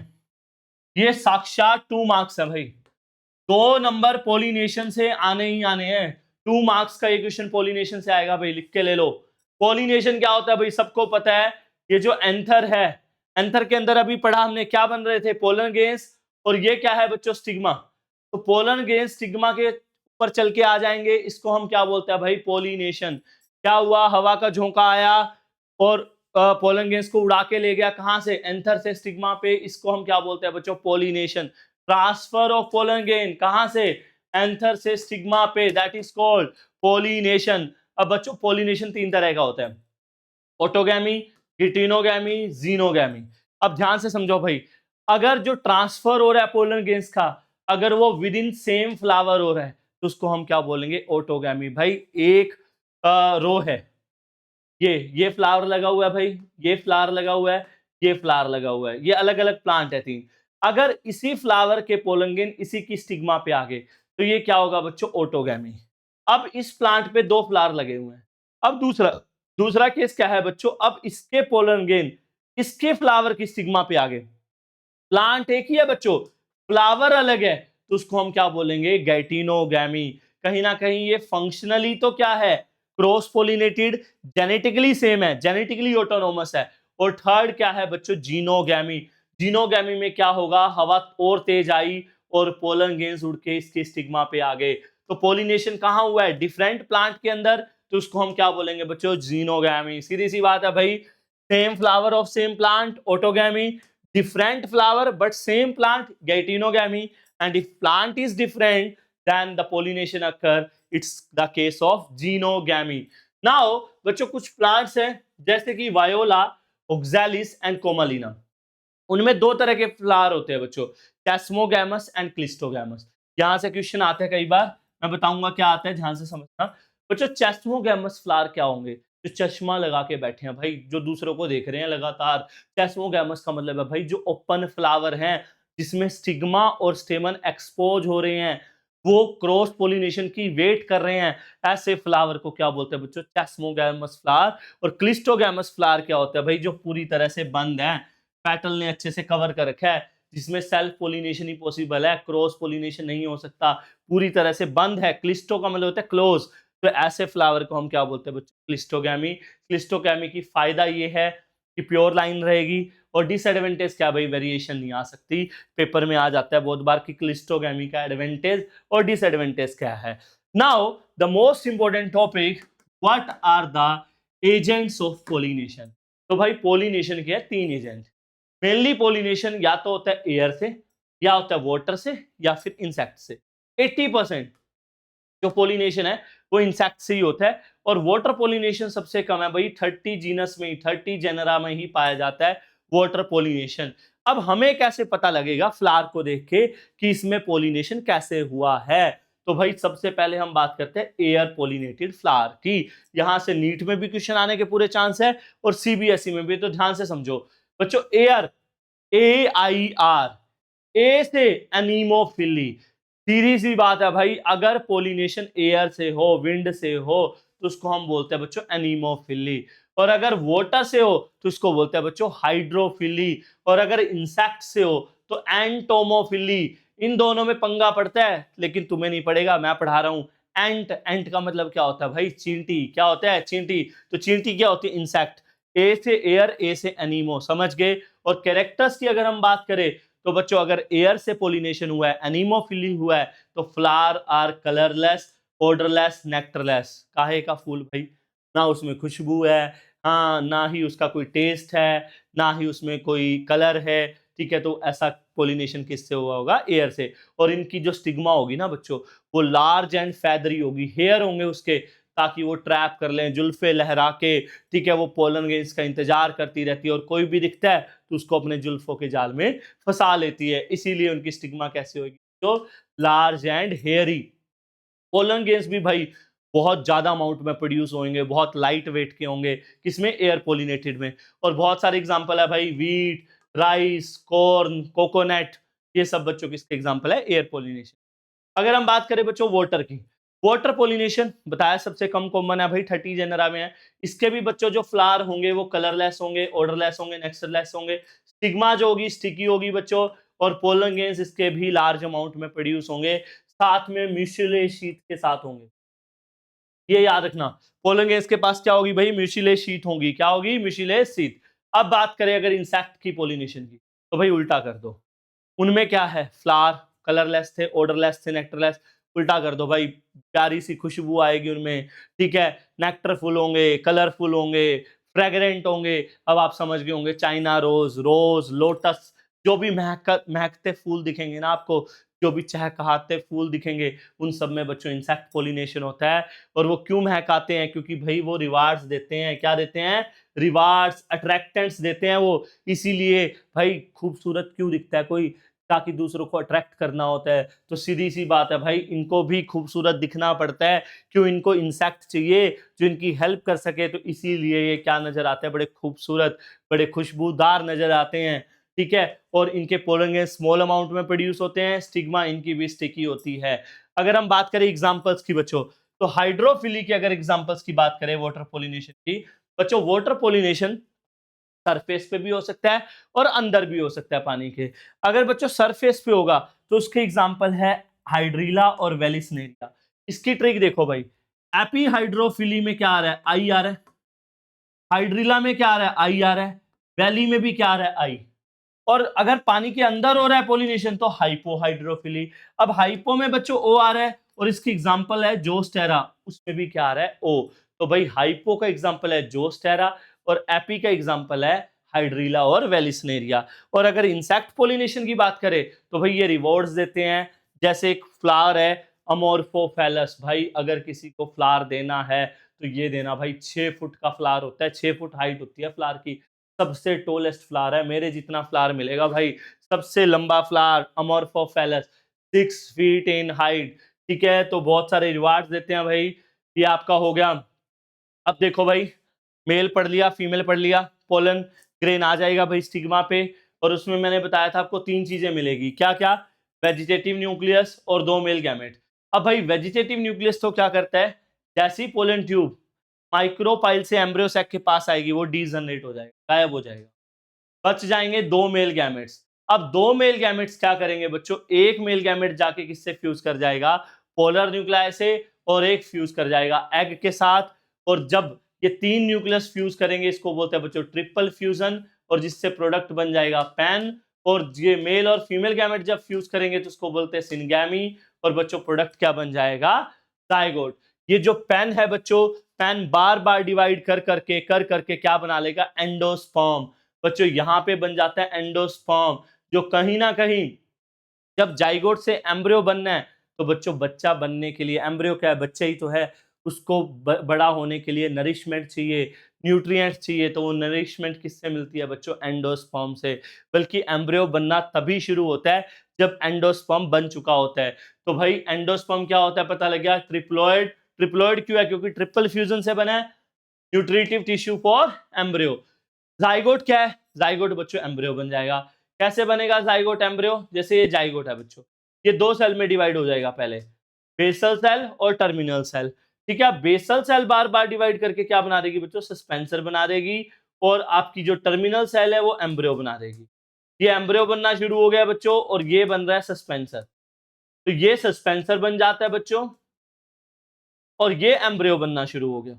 ये साक्षात 2 मार्क्स है भाई। 2 नंबर पोलिनेशन से आने ही आने हैं। 2 मार्क्स का ये क्वेश्चन पोलिनेशन से आएगा भाई, लिख के ले लो। पोलिनेशन क्या होता है भाई, सबको पता है। ये जो एंथर है, एंथर के अंदर अभी पढ़ा हमने क्या बन रहे थे, पोलन ग्रेन्स। और ये क्या है बच्चों, स्टिग्मा। तो पोलन ग्रेन्स स्टिग्मा के ऊपर चल के आ जाएंगे, इसको हम क्या बोलते हैं भाई, पोलिनेशन। क्या हुआ, हवा का झोंका आया और पोलन ग्रेन्स को उड़ा के ले गया, कहां से, एंथर से स्टिग्मा पे। इसको हम क्या बोलते हैं बच्चों, pollination. Transfer of pollen grain कहां से, एंथर से स्टिग्मा पे, दैट इज कॉल्ड पोलिनेशन। अब बच्चों पोलिनेशन 3 तरह का होता है, ऑटोगैमी, गिटिनोगैमी, जीनोगैमी। अब ध्यान से समझो भाई, अगर जो ट्रांसफर हो रहा है पोलन ग्रेन्स का, अगर वो विद इन सेम फ्लावर हो रहा है तो उसको हम क्या बोलेंगे, ऑटोगैमी। भाई एक रो है, ये फ्लावर लगा हुआ है भाई, ये फ्लावर लगा हुआ है, ये फ्लावर लगा हुआ है, ये अलग अलग प्लांट है 3। अगर इसी फ्लावर के पोलन ग्रेन इसी की स्टिग्मा पे आ गए तो ये क्या होगा बच्चों, ऑटोगैमी। अब इस प्लांट पे 2 फ्लावर लगे हुए हैं। अब दूसरा दूसरा केस क्या है बच्चों, अब इसके पोलन ग्रेन इसके फ्लावर की स्टिग्मा पे आ गए। प्लांट एक ही है बच्चों, फ्लावर अलग है, तो उसको हम क्या बोलेंगे, गैटिनोगैमी। कहीं ना कहीं ये फंक्शनली तो क्या है, क्रॉस पोलिनेटेड, जेनेटिकली सेम है, जेनेटिकली ऑटोनोमस है। और थर्ड क्या है बच्चों, जीनोगैमी। जीनोगैमी में क्या होगा, हवा और तेज आई और पोलन ग्रेन्स उड़ के इसके स्टिग्मा पे आ गए। तो पोलिनेशन कहां हुआ है, डिफरेंट प्लांट के अंदर, तो उसको हम क्या बोलेंगे बच्चों, जीनोगैमी। सीधी सी बात है भाई, same flower of same plant, autogamy. Different flower but same plant, geitonogamy. And if plant is different, then the pollination occur, it's the case of genogamy. Now बच्चों कुछ plants हैं जैसे कि वायोला, oxalis and comalina, उनमें 2 तरह के flower होते हैं बच्चों, टेस्मोगैमस एंड क्लिस्टोगैमस। यहां से क्वेश्चन आते हैं कई बार, मैं बताऊंगा क्या आता है, ध्यान से समझना बच्चों। टेस्मोगैमस फ्लावर क्या होंगे, जो चश्मा लगा के बैठे हैं भाई, जो दूसरों को देख रहे हैं लगातार। टेस्मोगैमस का मतलब है भाई जो ओपन फ्लावर हैं, जिसमें स्टिग्मा और स्टेमन एक्सपोज हो रहे हैं, वो क्रॉस पोलिनेशन की वेट कर रहे हैं, ऐसे फ्लावर को क्या बोलते हैं बच्चों, टेस्मोगैमस फ्लावर। और क्लिस्टोगैमस फ्लावर क्या होता है भाई, जो पूरी तरह से बंद है, पेटल ने अच्छे से कवर कर रखा है, जिसमें सेल्फ पोलिनेशन ही पॉसिबल है, क्रॉस पोलिनेशन नहीं हो सकता, पूरी तरह से बंद है। क्लिस्टो का मतलब होता है क्लोज। तो ऐसे फ्लावर को हम क्या बोलते हैं बच्चों, क्लिस्टोगैमी। क्लिस्टोगैमी की फायदा ये है कि प्योर लाइन रहेगी, और डिसएडवांटेज क्या भाई, वेरिएशन नहीं आ सकती। पेपर में आ जाता है बहुत बार कि क्लिस्टोगैमी का एडवांटेज और डिसएडवांटेज क्या है। Now the most important topic, what are the agents of pollination. तो भाई पोलिनेशन के 3 एजेंट। मेनली पोलिनेशन या तो होता है एयर से, या होता है वाटर से, या फिर इंसेक्ट से। 80% जो पोलिनेशन है वो इंसेक्ट से ही होता है, और वाटर पोलिनेशन सबसे कम है भाई, 30 जीनस में ही, 30 जेनरा में ही पाया जाता है वाटर पोलिनेशन। अब हमें कैसे पता लगेगा फ्लावर को देख के कि इसमें पोलिनेशन कैसे हुआ है, तो भाई सबसे पहले हम बात करते हैं एयर पोलिनेटेड फ्लावर की। यहां से नीट में भी क्वेश्चन आने के पूरे चांस है, और सीबीएसई में भी। तो ध्यान से समझो बच्चों, एयर, AIR, ए से एनीमोफिली। सीधी सी बात है भाई, अगर पोलिनेशन एयर से हो, विंड से हो, तो उसको हम बोलते हैं बच्चों एनीमोफिली। और अगर वाटर से हो तो उसको बोलते हैं बच्चों हाइड्रोफिली। और अगर इंसेक्ट से हो तो एंटोमोफिली। इन दोनों में पंगा पड़ता है, लेकिन तुम्हें नहीं पड़ेगा, मैं पढ़ा रहा हूं। एंट, एंट का मतलब क्या होता है भाई, चींटी। क्या होता है, चींटी। तो चींटी क्या होती है, इंसेक्ट। ए से एयर, ए से एनीमो, समझ गए। और कैरेक्टर्स की अगर हम बात करें तो बच्चों, अगर एयर से पोलिनेशन हुआ है, एनीमोफिली हुआ है, तो flower are colourless, odourless, nectarless. काहे का फूल भाई, ना उसमें खुशबू है, हाँ, ना ही उसका कोई टेस्ट है, ना ही उसमें कोई कलर है। ठीक है, तो ऐसा पोलिनेशन किससे हुआ होगा, एयर से। और इनकी जो स्टिग्मा होगी ना बच्चों, वो लार्ज एंड फैदरी होगी, हेयर होंगे उसके, ताकि वो ट्रैप कर लें, जुल्फे लहरा के। ठीक है, वो पोलन ग्रेन्स का इंतजार करती रहती है, और कोई भी दिखता है तो उसको अपने जुल्फों के जाल में फंसा लेती है। इसीलिए उनकी स्टिग्मा कैसे होगी, तो large and hairy. Pollen grains भी भाई बहुत ज्यादा अमाउंट में प्रोड्यूस होंगे, बहुत लाइट वेट के होंगे, किसमें, एयर पोलिनेटेड में। और बहुत सारे एग्जांपल है भाई, वीट, राइस, कॉर्न, कोकोनट, ये सब बच्चों किसके एग्जांपल है, एयर पोलिनेशन। अगर हम बात करें बच्चों वाटर की, वाटर पोलिनेशन बताया सबसे कम कॉमन है भाई, 30 जेनरा में है। इसके भी बच्चों जो फ्लावर होंगे वो कलरलेस होंगे, ऑर्डरलेस होंगे, नेक्सटलेस होंगे। स्टिग्मा जो होगी स्टिकी होगी बच्चों, और पोलन ग्रेन्स इसके भी लार्ज अमाउंट में प्रोड्यूस होंगे, साथ में म्यूसिलेज शीट के साथ होंगे। ये याद रखना, पोलन ग्रेन्स के पास क्या होगी भाई, म्यूसिलेज शीट होगी। क्या होगी, म्यूसिलेज शीट। अब बात करें अगर इंसेक्ट की पोलिनेशन की, तो भाई उल्टा कर दो, उनमें क्या है, फ्लावर कलरलेस थे, ऑर्डरलेस थे, नेक्टरलेस। उल्टा कर दो भाई, प्यारी सी खुशबू आएगी उनमें, ठीक है, नेक्टरफुल होंगे, कलरफुल होंगे, फ्रेग्रेंट होंगे। अब आप समझ गए होंगे, चाइना रोज, रोज, लोटस, जो भी महकते फूल दिखेंगे ना आपको, जो भी चहकहाते फूल दिखेंगे, उन सब में बच्चों इंसेक्ट पोलिनेशन होता है। और वो क्यों महकाते हैं, क्योंकि भाई वो रिवार्ड्स देते हैं। क्या देते हैं, रिवार्ड्स, अट्रैक्टेंट्स देते हैं वो। इसीलिए भाई खूबसूरत क्यों दिखता है कोई, ताकि दूसरों को अट्रैक्ट करना होता है। तो सीधी सी बात है भाई, इनको भी खूबसूरत दिखना पड़ता है, क्यों, इनको इंसेक्ट चाहिए जो इनकी हेल्प कर सके। तो इसीलिए ये क्या नजर आते हैं, बड़े खूबसूरत, बड़े खुशबूदार नजर आते हैं, ठीक है। और इनके पोलन ग्रेन्स स्मॉल अमाउंट में प्रोड्यूस होते हैं, स्टिग्मा इनकी भी स्टिकी होती है। अगर हम बात करें एग्जांपल्स की बच्चों, तो हाइड्रोफिली की अगर एग्जांपल्स की बात करें वाटर पोलिनेशन की बच्चों, वाटर पोलिनेशन सरफेस पे भी हो सकता है और अंदर भी हो सकता है पानी के। अगर बच्चों सरफेस पे होगा तो उसके एग्जांपल है हाइड्रीला और वेलिस्नेरिया। इसकी ट्रिक देखो भाई, एपी हाइड्रोफिली में क्या आ रहा है, आई आ रहा है, हाइड्रीला में क्या आ रहा है, आई आ रहा है, वैली में भी क्या आ रहा है, आई। और अगर पानी के अंदर हो रहा है पोलिनेशन तो हाइपोहाइड्रोफिली। अब हाइपो में बच्चों ओ आ रहा है, और इसकी एग्जांपल है जोस्टेरा, उसमें भी क्या आ रहा है, ओ। तो भाई हाइपो का एग्जांपल है जोस्टेरा, और एपी का एग्जांपल है हाइड्रीला और वेलिस्नेरिया। और अगर इंसेक्ट पोलिनेशन की बात करें तो भाई ये रिवॉर्ड्स देते हैं, जैसे एक फ्लावर है अमोर्फोफेलस, भाई अगर किसी को फ्लावर देना है तो ये देना भाई, 6 फुट का फ्लावर होता है, 6 फुट हाइट होती है फ्लावर की, सबसे टोलेस्ट फ्लावर है, मेरे जितना फ्लावर मिलेगा भाई, सबसे लंबा फ्लावर अमोर्फोफेलस, 6 फीट इन हाइट, ठीक है। तो बहुत सारे रिवार्ड्स देते हैं भाई, ये आपका हो गया। अब देखो भाई, मेल पढ़ लिया, फीमेल पढ़ लिया, पोलन ग्रेन आ जाएगा भाई स्टिग्मा पे, और उसमें मैंने बताया था आपको 3 चीजें मिलेगी, क्या क्या, वेजिटेटिव न्यूक्लियस और 2 मेल गैमेट। अब भाई वेजिटेटिव न्यूक्लियस तो क्या करता है, जैसी पोलन ट्यूब माइक्रोपाइल से एम्ब्रियो सैक के पास आएगी वो डीजनरेट हो जाएगा, गायब हो जाएगा, बच जाएंगे 2 मेल गैमेट्स। अब 2 मेल गैमेट्स क्या करेंगे बच्चों, एक मेल गैमेट जाके किससे फ्यूज कर जाएगा, पोलर न्यूक्लियाई से, और एक फ्यूज कर जाएगा एग के साथ। और जब ये 3 न्यूक्लियस फ्यूज करेंगे, इसको बोलते हैं बच्चों ट्रिपल फ्यूजन, और जिससे प्रोडक्ट बन जाएगा पैन। और ये मेल और फीमेल गैमेट जब फ्यूज करेंगे तो उसको बोलते हैं सिनगैमी, और बच्चों प्रोडक्ट क्या बन जाएगा, जाइगोट। ये जो पेन है बच्चों, पेन बार बार डिवाइड कर करके क्या बना लेगा, एंडोस्पर्म। बच्चों यहां पे बन जाता है एंडोस्पर्म, जो कहीं ना कहीं जब जाइगोट से एम्ब्रियो बनना है, तो बच्चों बच्चा बनने के लिए, एम्ब्रियो क्या है, बच्चा ही तो है, उसको बड़ा होने के लिए नरिशमेंट चाहिए, न्यूट्रिएंट्स चाहिए। तो वो नरिशमेंट किससे मिलती है बच्चों, एंडोस्पर्म से। बल्कि एम्ब्रियो बनना तभी शुरू होता है जब एंडोस्पर्म बन चुका होता है। तो भाई एंडोस्पर्म क्या होता है पता लग गया, ट्रिप्लॉइड। ट्रिप्लॉइड क्यों है, क्योंकि ट्रिपल फ्यूजन से बना है, nutritive tissue for embryo. Zygote क्या है, जाइगोट बच्चों एम्ब्रियो बन जाएगा। कैसे बनेगा जाइगोट एम्ब्रियो, जैसे ये जाइगोट है बच्चों, ये 2 सेल में डिवाइड हो जाएगा, पहले बेसल सेल और टर्मिनल सेल, ठीक है। बेसल सेल बार बार डिवाइड करके क्या बना देगी बच्चों, सस्पेंसर बना देगी, और आपकी जो टर्मिनल सेल है वो एम्ब्रियो बना देगी। ये एम्ब्रियो बनना शुरू हो गया बच्चों, और ये बन रहा है सस्पेंसर। तो ये सस्पेंसर बन जाता है बच्चों, और ये एम्ब्रियो बनना शुरू हो गया।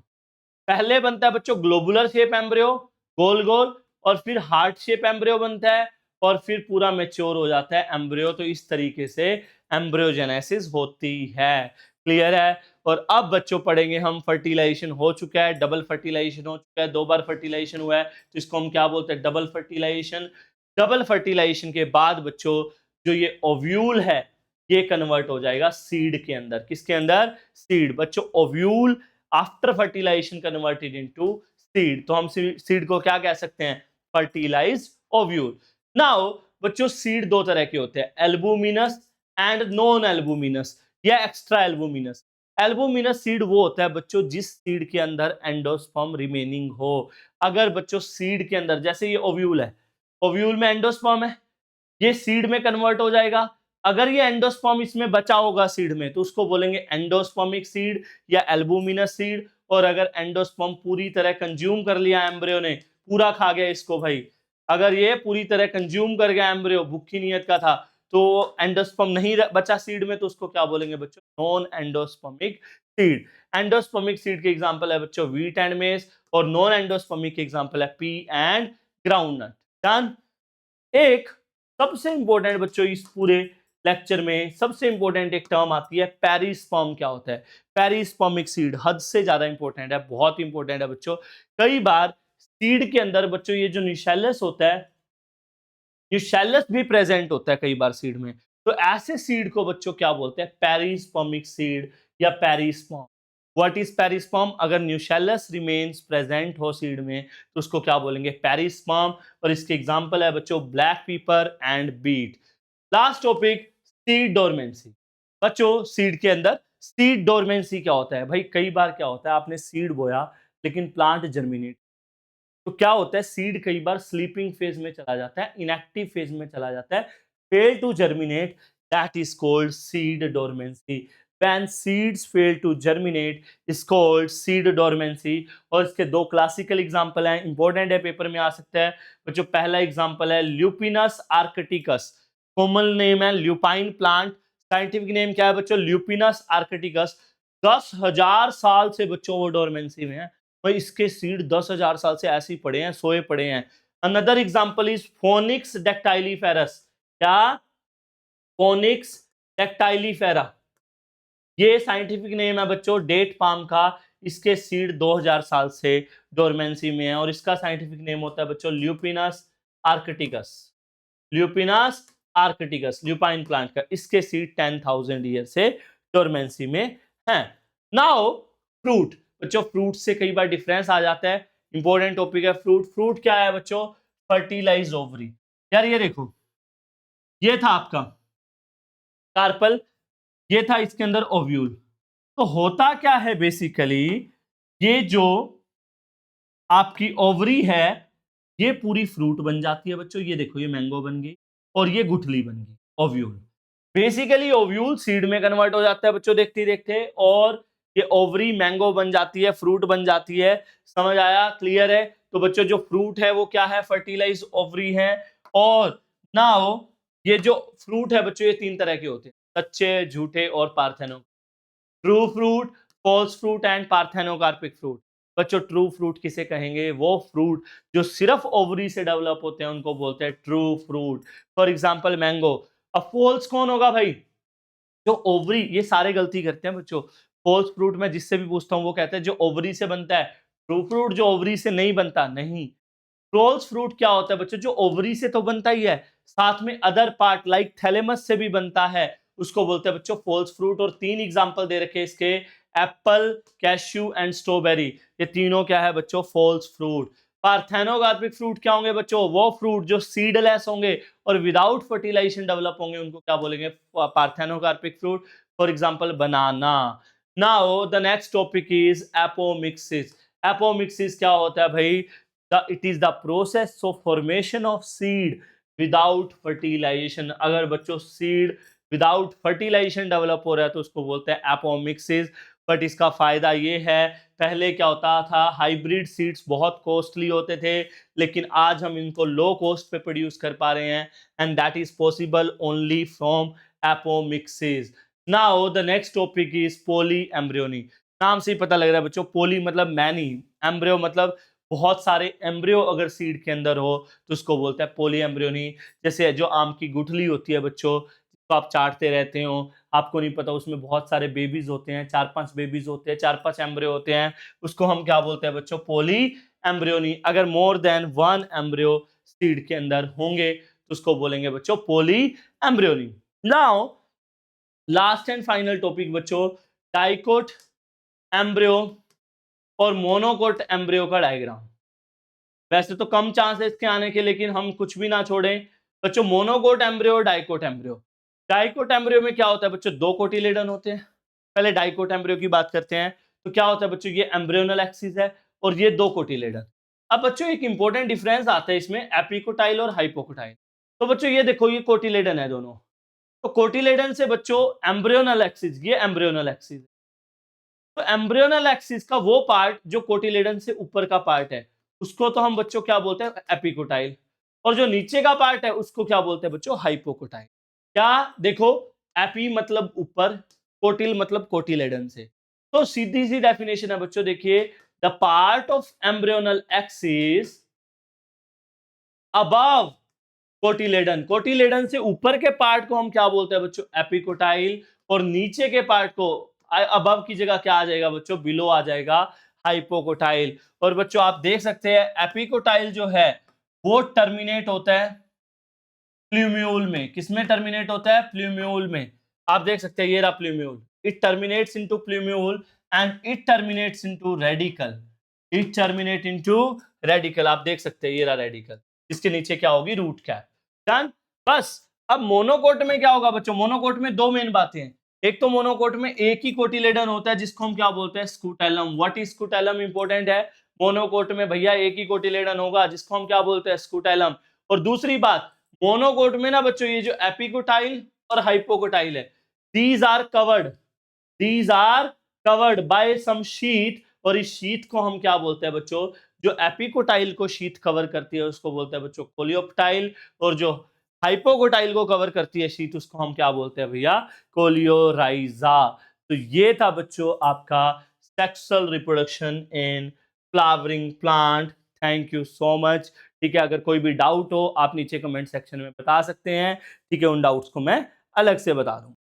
पहले बनता है बच्चों ग्लोबुलर शेप एम्ब्रियो, गोल गोल, और फिर हार्ट शेप एम्ब्रियो बनता है, और फिर पूरा मैच्योर हो जाता है एम्ब्रियो। तो इस तरीके से एम्ब्रियोजेनेसिस होती है, क्लियर है। और अब बच्चों पढ़ेंगे हम, फर्टिलाइजेशन हो चुका है, डबल फर्टिलाइजेशन हो चुका है, 2 बार फर्टिलाइजेशन हुआ है, तो इसको हम क्या बोलते हैं, डबल फर्टिलाइजेशन। डबल फर्टिलाइजेशन के बाद बच्चों जो ये ओव्यूल है ये कन्वर्ट हो जाएगा सीड के अंदर, किसके अंदर, सीड। बच्चों ovule after fertilisation converted into seed, तो हम सीड को क्या कह सकते हैं, फर्टिलाइज्ड ओव्यूल। नाउ बच्चों सीड 2 तरह के होते हैं, एल्बुमिनस एंड नॉन एल्बुमिनस या एक्स्ट्रा एल्बुमिनस। एल्बुमिनस सीड वो होता है बच्चों जिस सीड के अंदर एंडोस्पर्म रिमेनिंग हो। अगर बच्चों सीड के अंदर, जैसे ये ओव्यूल है, ओव्यूल में एंडोस्पर्म है, ये सीड में कन्वर्ट हो जाएगा। अगर ये एंडोस्पर्म इसमें बचा होगा सीड में तो उसको बोलेंगे एंडोस्पर्मिक सीड या एल्बुमिनस सीड। और अगर एंडोस्पर्म पूरी तरह कंज्यूम कर लिया एम्ब्रियो ने, पूरा खा गया इसको भाई, अगर ये पूरी तरह कंज्यूम कर गया एम्ब्रियो, भूखी नियत का था, तो एंडोस्पर्म नहीं बचा सीड में, तो उसको क्या बोलेंगे बच्चों? Non endospermic seed. Endospermic seed के एग्जांपल है बच्चों व्हीट एंड मेस, और नॉन एंडोस्पर्मिक के एग्जांपल है पी एंड ग्राउंडनट। डन। एक सबसे इंपॉर्टेंट बच्चों इस पूरे लेक्चर में सबसे इंपॉर्टेंट एक टर्म आती है पेरिस्पर्म। क्या होता है? पेरिस्पर्मिक सीड हद से ज्यादा इंपॉर्टेंट है, बहुत इंपॉर्टेंट है बच्चों। कई बार सीड के अंदर बच्चों ये जो न्यूशेलस होता है, न्यूशेलस भी प्रेजेंट होता है कई बार सीड में, तो ऐसे सीड को बच्चों क्या बोलते हैं? पेरिस्पर्मिक सीड या पेरिस्पर्म। What is perisperm? अगर न्यूशेलस रिमेन्स प्रेजेंट हो सीड में तो उसको क्या बोलेंगे? पेरिस्पर्म। और इसके एग्जांपल है बच्चों black pepper and beet. Last topic, seed dormancy. बच्चों सीड के अंदर सीड डोरमेंसी क्या होता है? भाई कई बार क्या होता है, आपने सीड बोया लेकिन प्लांट जर्मिनेट, तो क्या होता है? सीड कई बार स्लीपिंग फेज में चला जाता है, इनएक्टिव फेज में चला जाता है, fail to germinate, that is called seed dormancy. When seeds fail to germinate is called seed dormancy. और इसके दो क्लासिकल एग्जांपल हैं, इंपॉर्टेंट है, पेपर में आ सकता है बच्चों। पहला एग्जांपल है ल्यूपिनस आर्कटिकस, कॉमन नेम है ल्यूपाइन प्लांट, साइंटिफिक नेम क्या है बच्चों? Lupinus arcticus. 10,000 साल से बच्चों वो डोरमेंसी में है भाई, इसके सीड 10,000 साल से ऐसे ही पड़े हैं, सोए पड़े हैं। Another example is Phoenix dactylifera. क्या? फोनिक्स डेक्टाइलीफेरा, ये साइंटिफिक नेम है बच्चों डेट पाम का। इसके सीड 2000 साल से डोरमेंसी में है, और इसका साइंटिफिक नेम होता है बच्चों Lupinus arcticus. Lupinus arcticus lupin plant का, इसके सीड 10,000 ईयर से डोरमेंसी में हैं। Now fruit. बच्चों फ्रूट से कई बार डिफरेंस आ जाता है, इंपॉर्टेंट टॉपिक है फ्रूट। फ्रूट क्या है बच्चों? Fertilise ovary. यार ये देखो, ये था आपका कार्पल, ये था इसके अंदर ओव्यूल। तो होता क्या है बेसिकली, ये जो आपकी ओवरी है ये पूरी फ्रूट बन जाती है बच्चों। ये देखो, ये मैंगो बन गई और ये गुठली बन गई, ओव्यूल। बेसिकली ओव्यूल सीड में कन्वर्ट हो जाता है बच्चों देखते ही देखते, और ये ओवरी मैंगो बन जाती है, फ्रूट बन जाती है। समझ आया? क्लियर है? तो बच्चों जो फ्रूट है वो क्या है? फर्टिलाइज ओवरी है। और नाउ ये जो फ्रूट है बच्चों, ये तीन तरह के होते हैं, सच्चे, झूठे और partheno. True fruit, false fruit and parthenocarpic fruit. बच्चों ट्रू फ्रूट किसे कहेंगे? वो फ्रूट जो सिर्फ ओवरी से डेवलप होते हैं उनको बोलते हैं true fruit. For example mango. अब फॉल्स कौन होगा भाई? जो ओवरी, ये सारे गलती करते हैं बच्चों। फॉल्स फ्रूट में जिससे भी पूछता हूं वो कहते हैं जो ओवरी से बनता है। ट्रू फ्रूट जो ओवरी से नहीं बनता, नहीं। फॉल्स फ्रूट क्या होता है बच्चों? जो ओवरी से तो बनता ही है, साथ में अदर पार्ट लाइक थैलेमस से भी बनता है, उसको बोलते हैं बच्चों फॉल्स फ्रूट। और तीन एग्जांपल दे रखे इसके, एप्पल, कैश्यू एंड स्ट्रॉबेरी। ये तीनों क्या है बच्चों? False fruit. पार्थेनोकार्पिक फ्रूट क्या होंगे बच्चों? वो फ्रूट जो सीडलेस होंगे और विदाउट फर्टिलाइजेशन डेवलप होंगे, उनको क्या बोलेंगे? Parthenocarpic fruit. For example banana. Now the next topic is apomixis. Apomixis क्या होता है भाई? It is the process of formation of seed without fertilization। अगर बच्चों सीड विदाउट फर्टिलाइजेशन डेवलप हो रहा है तो उसको बोलते हैं एपोमिक्सिस। बट इसका फायदा ये है, पहले क्या होता था, हाइब्रिड सीड्स बहुत कॉस्टली होते थे, लेकिन आज हम इनको लो कॉस्ट पे प्रोड्यूस कर पा रहे हैं, and that is possible only from apomixis. Now the next topic is poly embryony. नाम से ही पता लग रहा है बच्चों, पोली मतलब मैनी, एम्ब्रियो मतलब बहुत सारे एम्ब्रियो अगर सीड के अंदर हो तो उसको बोलते हैं पोली एम्ब्रियोनी। जैसे जो आम की गुठली होती है बच्चों, तो आप चाटते रहते हो, आपको नहीं पता उसमें बहुत सारे बेबीज होते हैं, 4-5 बेबीज होते हैं, 4-5 एम्ब्रियो होते हैं, उसको हम क्या बोलते हैं बच्चों? पोली एम्ब्रियोनी। अगर मोर देन 1 एम्ब्रियो सीड के अंदर होंगे तो उसको बोलेंगे बच्चों polyembryony. Now last and final topic बच्चों, डाइकोट एम्ब्रियो और मोनोकोट एम्ब्रियो का डायग्राम। वैसे तो कम चांस है इसके आने के, लेकिन हम कुछ भी ना छोड़ें बच्चों। मोनोकोट एम्ब्रियो और डाइकोट एम्ब्रियो। डाइकोट एम्ब्रियो में क्या होता है बच्चों? 2 कोटिलेडन होते हैं, पहले डाइकोट एम्ब्रियो की बात करते हैं। तो क्या होता है बच्चों, ये एम्ब्रियोनल एक्सिस है और ये दो कोटिलेडन। अब बच्चों एक इंपॉर्टेंट डिफरेंस आता है इसमें एपिकोटाइल और हाइपोकोटाइल। तो बच्चों ये देखो, ये कोटिलेडन है दोनों। तो कोटिलेडन से बच्चों एम्ब्रियोनल एक्सिस, ये एम्ब्रियोनल एक्सिस, तो एम्ब्रियोनल एक्सिस का वो पार्ट जो कोटिलेडन से ऊपर का पार्ट है उसको तो हम बच्चों क्या बोलते हैं, एपिकोटाइल। और जो नीचे का पार्ट है उसको क्या बोलते हैं बच्चों, हाइपोकोटाइल। क्या देखो, एपी मतलब ऊपर, कोटिल मतलब कोटिलेडन से। तो सीधी सी डेफिनेशन है बच्चों, देखिए, the part of embryonal axis above cotyledon, cotyledon से ऊपर के पार्ट को हम क्या बोलते हैं बच्चों, एपिकोटाइल। और नीचे के पार्ट को अबव की जगह क्या आ जाएगा बच्चों, बिलो आ जाएगा, हाइपोकोटाइल। और बच्चों आप देख सकते हैं एपिकोटाइल जो है वो टर्मिनेट होता है प्ल्यूम्यूल में। किसमें टर्मिनेट होता है, प्ल्यूम्यूल में। आप देख सकते हैं ये रहा plumule, it terminates into plumule and it terminates into radical, it terminate into radical. आप देख सकते हैं ये रहा रेडिकल, इसके नीचे क्या होगी, रूट कैप। डन। बस अब मोनोकोट में क्या होगा बच्चों, मोनोकोट में दो मेन बातें हैं। एक तो मोनोकोट में एक ही कोटिलेडन होता है जिसको हम क्या बोलते हैं, scutellum. What is scutellum, important है। मोनोकोट में भैया एक ही कोटिलेडन होगा जिसको हम क्या बोलते हैं, स्कूटेलम। और दूसरी बात, मोनोकोट में ना बच्चों ये जो एपिकोटाइल और हाइपोकोटाइल है, these are covered, these are covered by some sheet. और इस शीट को हम क्या बोलते हैं बच्चों, जो एपिकोटाइल को शीट कवर करती है उसको बोलते हैं बच्चों कोलियोप्टाइल। और जो हाइपोकोटाइल को कवर करती है शीट उसको हम क्या बोलते हैं भैया, कोलियोराइजा। तो ये था बच्चों आपका sexual reproduction in flowering plant. Thank you so much. ठीक है, अगर कोई भी डाउट हो आप नीचे कमेंट सेक्शन में बता सकते हैं। ठीक है, उन डाउट्स को मैं अलग से बता दूं।